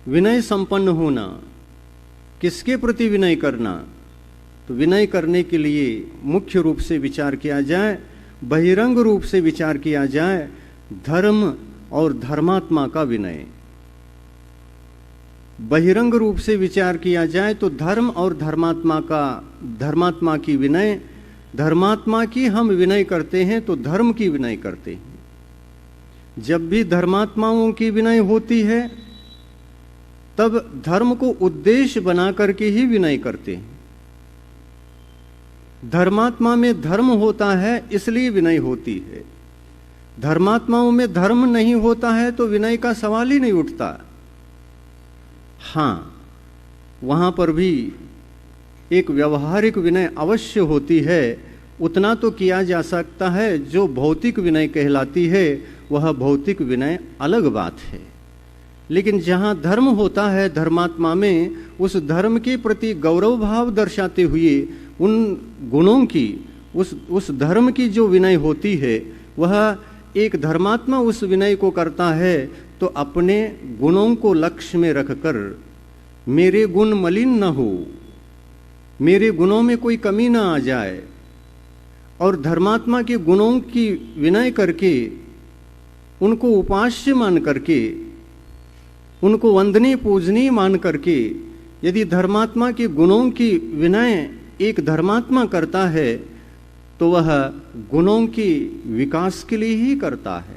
विनय संपन्न होना, किसके प्रति विनय करना? तो विनय करने के लिए मुख्य रूप से विचार किया जाए, बहिरंग रूप से विचार किया जाए, धर्म और धर्मात्मा का विनय। बहिरंग रूप से विचार किया जाए तो धर्म और धर्मात्मा की विनय, धर्मात्मा की हम विनय करते हैं तो धर्म की विनय करते हैं। जब भी धर्मात्माओं की विनय होती है तब धर्म को उद्देश्य बना करके ही विनय करते हैं। धर्मात्मा में धर्म होता है इसलिए विनय होती है। धर्मात्माओं में धर्म नहीं होता है तो विनय का सवाल ही नहीं उठता। हाँ, वहां पर भी एक व्यवहारिक विनय अवश्य होती है। उतना तो किया जा सकता है, जो भौतिक विनय कहलाती है वह भौतिक विनय अलग बात है। लेकिन जहाँ धर्म होता है धर्मात्मा में, उस धर्म के प्रति गौरव भाव दर्शाते हुए उन गुणों की, उस धर्म की जो विनय होती है, वह एक धर्मात्मा उस विनय को करता है तो अपने गुणों को लक्ष्य में रखकर, मेरे गुण मलिन न हो, मेरे गुणों में कोई कमी ना आ जाए, और धर्मात्मा के गुणों की विनय करके, उनको उपास्य मान करके, उनको वंदनीय पूजनीय मान करके, यदि धर्मात्मा के गुणों की विनय एक धर्मात्मा करता है तो वह गुणों की विकास के लिए ही करता है।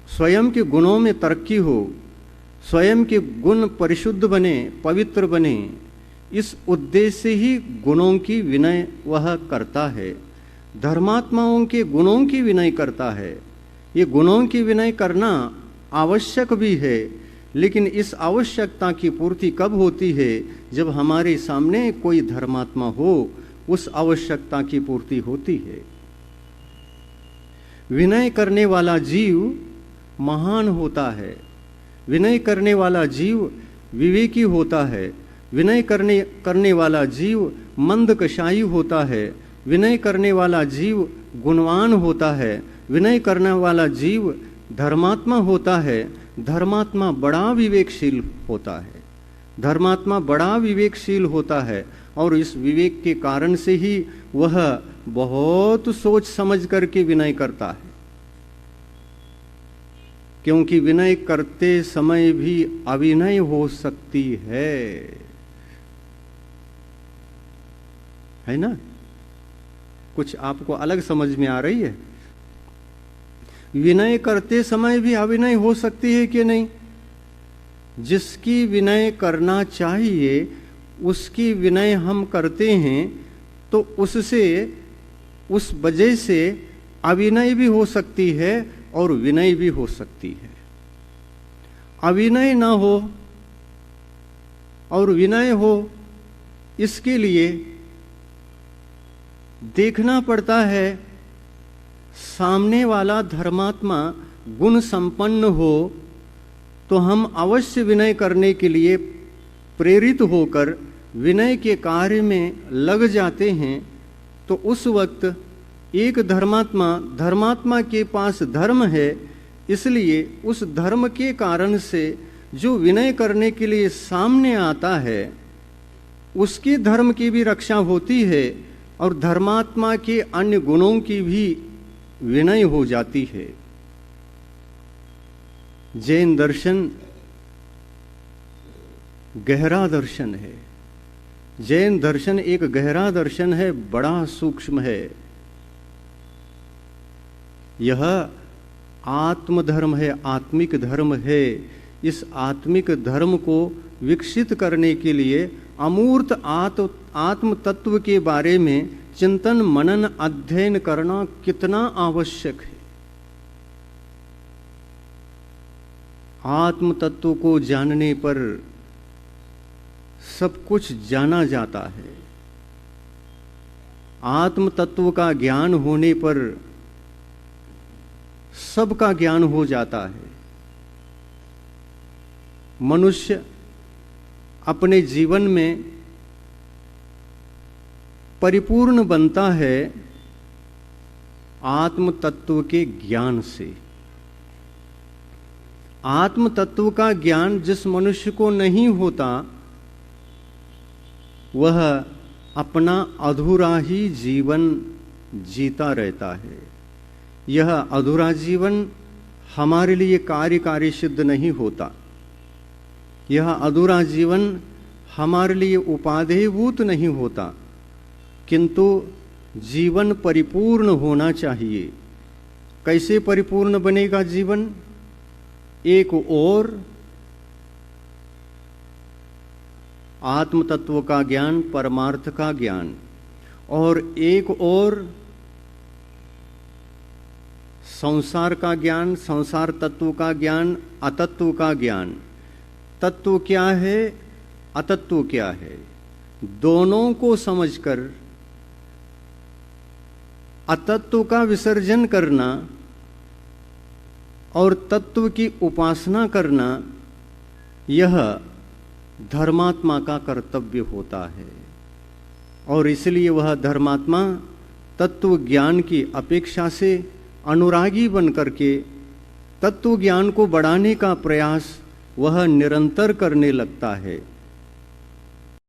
स्वयं के गुणों में तरक्की हो, स्वयं के गुण परिशुद्ध बने, पवित्र बने, इस उद्देश्य से ही गुणों की विनय वह करता है। धर्मात्माओं के गुणों की विनय करता है। ये गुणों की विनय करना आवश्यक भी है, लेकिन इस आवश्यकता की पूर्ति कब होती है? जब हमारे सामने कोई धर्मात्मा हो, उस आवश्यकता की पूर्ति होती है। विनय करने वाला जीव महान होता है। विनय करने वाला जीव विवेकी होता है। विनय करने वाला जीव मंदकशायी होता है। विनय करने वाला जीव गुणवान होता है। विनय करने वाला जीव धर्मात्मा होता है। धर्मात्मा बड़ा विवेकशील होता है। धर्मात्मा बड़ा विवेकशील होता है और इस विवेक के कारण से ही वह बहुत सोच समझ करके विनय करता है। क्योंकि विनय करते समय भी अविनय हो सकती है ना? कुछ आपको अलग समझ में आ रही है? विनय करते समय भी अविनय हो सकती है कि नहीं? जिसकी विनय करना चाहिए उसकी विनय हम करते हैं तो उससे, उस वजह से अविनय भी हो सकती है और विनय भी हो सकती है। अविनय ना हो और विनय हो, इसके लिए देखना पड़ता है सामने वाला धर्मात्मा गुण संपन्न हो तो हम अवश्य विनय करने के लिए प्रेरित होकर विनय के कार्य में लग जाते हैं। तो उस वक्त एक धर्मात्मा के पास धर्म है, इसलिए उस धर्म के कारण से जो विनय करने के लिए सामने आता है उसके धर्म की भी रक्षा होती है और धर्मात्मा के अन्य गुणों की भी विनय हो जाती है। जैन दर्शन गहरा दर्शन है। जैन दर्शन एक गहरा दर्शन है, बड़ा सूक्ष्म है। यह आत्मधर्म है, आत्मिक धर्म है। इस आत्मिक धर्म को विकसित करने के लिए अमूर्त आत्म तत्व के बारे में चिंतन मनन अध्ययन करना कितना आवश्यक है। आत्म तत्व को जानने पर सब कुछ जाना जाता है। आत्म तत्व का ज्ञान होने पर सबका ज्ञान हो जाता है। मनुष्य अपने जीवन में परिपूर्ण बनता है आत्म तत्व के ज्ञान से। आत्म तत्व का ज्ञान जिस मनुष्य को नहीं होता वह अपना अधूरा ही जीवन जीता रहता है। यह अधूरा जीवन हमारे लिए कार्यकारी सिद्ध नहीं होता। यह अधूरा जीवन हमारे लिए उपादेयभूत नहीं होता, किंतु जीवन परिपूर्ण होना चाहिए। कैसे परिपूर्ण बनेगा जीवन? एक ओर आत्म तत्व का ज्ञान, परमार्थ का ज्ञान, और एक ओर संसार का ज्ञान, संसार तत्व का ज्ञान, अतत्व का ज्ञान। तत्व क्या है, अतत्व क्या है, दोनों को समझकर अतत्व का विसर्जन करना और तत्व की उपासना करना, यह धर्मात्मा का कर्तव्य होता है। और इसलिए वह धर्मात्मा तत्व ज्ञान की अपेक्षा से अनुरागी बन करके तत्व ज्ञान को बढ़ाने का प्रयास वह निरंतर करने लगता है।